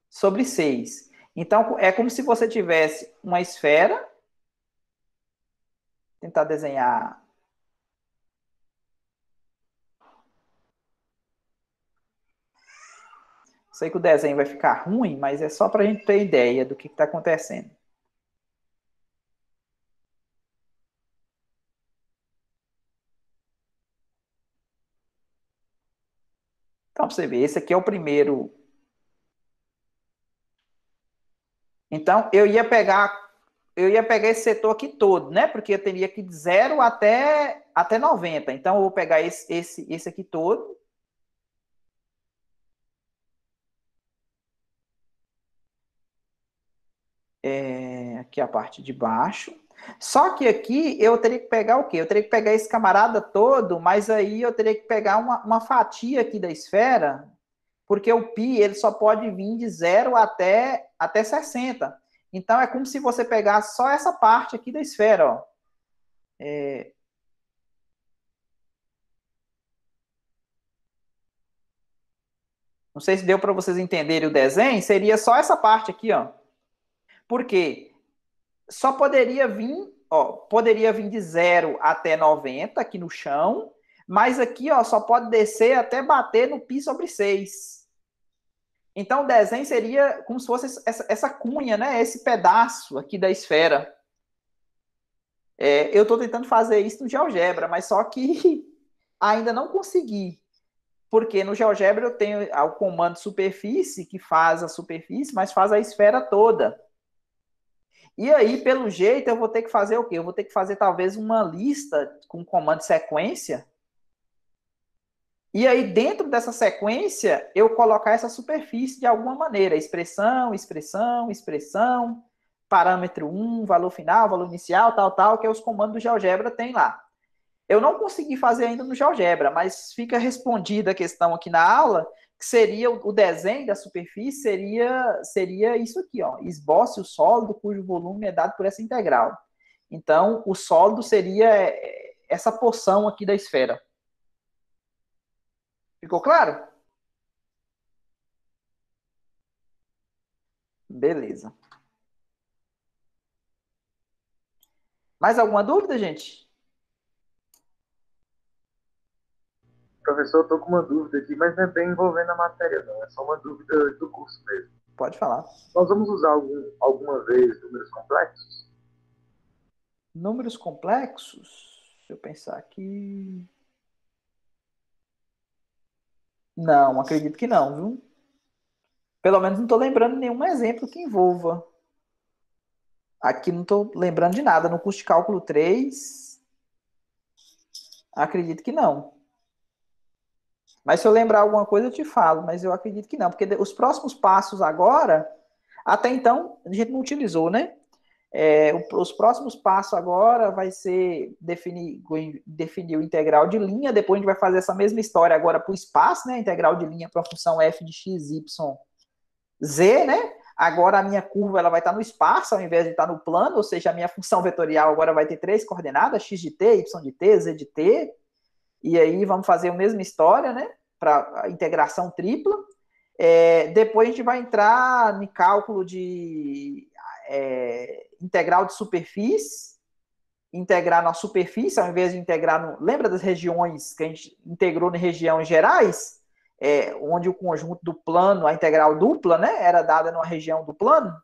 sobre 6. Então é como se você tivesse uma esfera. Vou tentar desenhar. Sei que o desenho vai ficar ruim, mas é só para a gente ter ideia do que está acontecendo. Então, pra você ver, esse aqui é o primeiro. Então, eu ia pegar esse setor aqui todo, né? Porque eu teria que de 0 até 90. Então, eu vou pegar esse aqui todo. Aqui a parte de baixo. Só que aqui eu teria que pegar o quê? Eu teria que pegar esse camarada todo, mas aí eu teria que pegar uma fatia aqui da esfera, porque o π ele só pode vir de 0 até 60. Então é como se você pegasse só essa parte aqui da esfera, ó. Não sei se deu para vocês entenderem o desenho, seria só essa parte aqui, ó. Por quê? Só poderia vir de 0 até 90 aqui no chão, mas aqui, ó, só pode descer até bater no π sobre 6. Então, o desenho seria como se fosse essa cunha, né? Esse pedaço aqui da esfera. Eu estou tentando fazer isso no GeoGebra, mas só que ainda não consegui. Porque no GeoGebra eu tenho o comando superfície, que faz a superfície, mas faz a esfera toda. E aí, pelo jeito, eu vou ter que fazer o quê? Eu vou ter que fazer talvez uma lista com comando sequência. E aí, dentro dessa sequência, eu colocar essa superfície de alguma maneira. Expressão, expressão, expressão, parâmetro 1, valor final, valor inicial, tal, que é os comandos do GeoGebra tem lá. Eu não consegui fazer ainda no GeoGebra, mas fica respondida a questão aqui na aula, que seria o desenho da superfície, seria isso aqui, ó. Esboce o sólido cujo volume é dado por essa integral. Então, o sólido seria essa porção aqui da esfera. Ficou claro? Beleza. Mais alguma dúvida, gente? Professor, eu estou com uma dúvida aqui, mas não é bem envolvendo a matéria, não. É só uma dúvida do curso mesmo. Pode falar. Nós vamos usar alguma vez números complexos? Números complexos? Deixa eu pensar aqui. Não, acredito que não, viu? Pelo menos não estou lembrando nenhum exemplo que envolva. Aqui não estou lembrando de nada. No curso de cálculo 3, acredito que não. Mas se eu lembrar alguma coisa, eu te falo. Mas eu acredito que não. Porque os próximos passos agora, até então, a gente não utilizou, né? Os próximos passos agora vai ser definir o integral de linha. Depois a gente vai fazer essa mesma história agora para o espaço, né? Integral de linha para a função f de x, y, z, né? Agora a minha curva ela vai estar no espaço ao invés de estar no plano, ou seja, a minha função vetorial agora vai ter 3 coordenadas, x de t, y de t, z de t. E aí vamos fazer a mesma história, né? Para a integração tripla. Depois a gente vai entrar em cálculo de integral de superfície, integrar na superfície, ao invés de integrar no... Lembra das regiões que a gente integrou em regiões gerais? Onde o conjunto do plano, a integral dupla, né, era dada numa região do plano.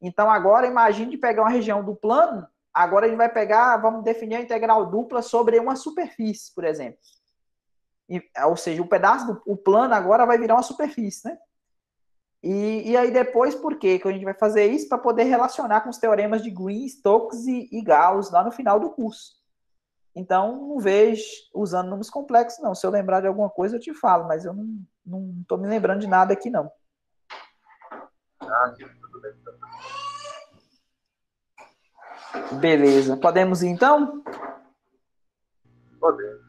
Então, agora, imagine de pegar uma região do plano, agora a gente vai pegar, vamos definir a integral dupla sobre uma superfície, por exemplo. Ou seja, o pedaço do plano agora vai virar uma superfície, né? E aí depois, por quê? Que a gente vai fazer isso para poder relacionar com os teoremas de Green, Stokes e Gauss lá no final do curso. Então, não vejo usando números complexos, não. Se eu lembrar de alguma coisa, eu te falo, mas eu não estou me lembrando de nada aqui, não. Sim, tudo bem. Beleza. Podemos ir, então? Podemos.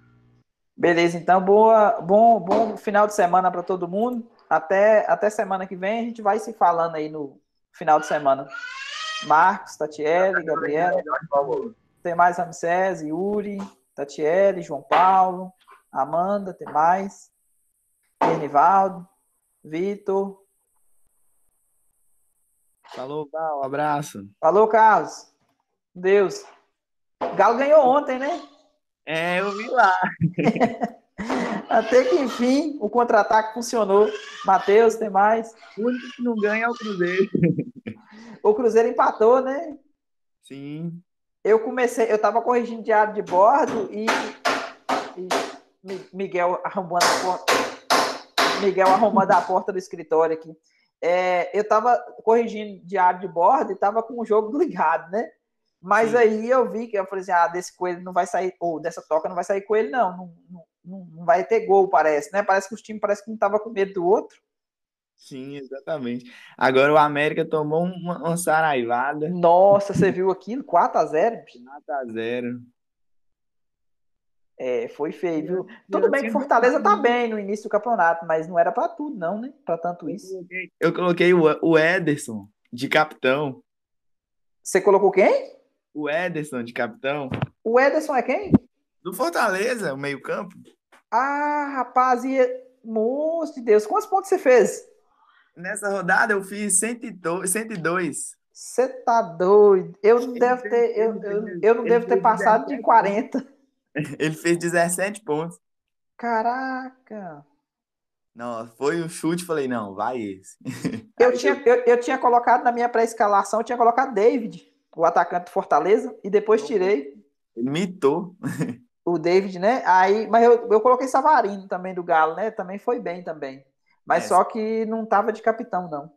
Beleza, então. Bom final de semana para todo mundo. Até semana que vem. A gente vai se falando aí no final de semana. Marcos, Tatiele, Gabriela. Tem mais Ramsés, Yuri, Tatiele, João Paulo, Amanda, tem mais. Ernivaldo, Vitor. Falou, Val, abraço. Falou, Carlos. Deus. O Galo ganhou ontem, né? Eu vi lá. Até que enfim o contra-ataque funcionou. Matheus, tem mais. O único que não ganha é o Cruzeiro. O Cruzeiro empatou, né? Sim. Eu tava corrigindo diário de bordo e Miguel arrombando a porta. Miguel arrumando a porta do escritório aqui. Eu tava corrigindo diário de bordo e tava com o jogo ligado, né? Mas Sim. aí eu vi que eu falei assim, desse coelho não vai sair, ou dessa toca não vai sair coelho, não vai ter gol, parece, né? Parece que os times parece que não tava com medo do outro. Sim, exatamente. Agora o América tomou uma saraivada, Nossa, você viu aquilo? 4-0. 4-0. Foi feio, viu? E Tudo eu bem que tinha Fortaleza botado, tá bem no início do campeonato, mas não era pra tudo, não, né? Pra tanto isso. eu coloquei o Ederson de capitão. Você colocou quem? O Ederson de capitão. O Ederson é quem? Do Fortaleza, o meio-campo. Rapaz, moço de Deus, quantos pontos você fez? Nessa rodada eu fiz 102, 102. Você tá doido? Eu não Ele devo fez, ter, ele fez, eu não ele devo ter fez passado de 17 pontos. 40. Ele fez 17 pontos. Caraca. Não, foi um chute, falei, não, vai esse. Eu Aí tinha, eu tinha colocado na minha pré-escalação, eu tinha colocado David, o atacante do Fortaleza, e depois tirei ele mitou. o David, né? Aí, mas eu coloquei Savarino também do Galo, né? Também foi bem também. Mas É, só que não tava de capitão, não.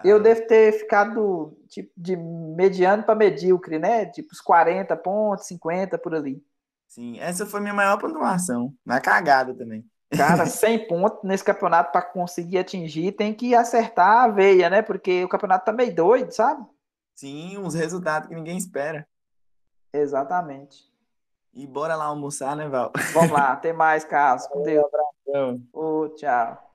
Eu ah, devo ter ficado tipo de mediano para medíocre, né? Tipo os 40 pontos, 50 por ali. sim, essa foi minha maior pontuação. Na cagada também. Cara, 100 pontos nesse campeonato para conseguir atingir, tem que acertar a veia, né? Porque o campeonato tá meio doido, sabe? Sim, uns resultados que ninguém espera. Exatamente. E bora lá almoçar, né, Val? Vamos lá, tem mais casos. Com Deus. Abração. Ô, tchau.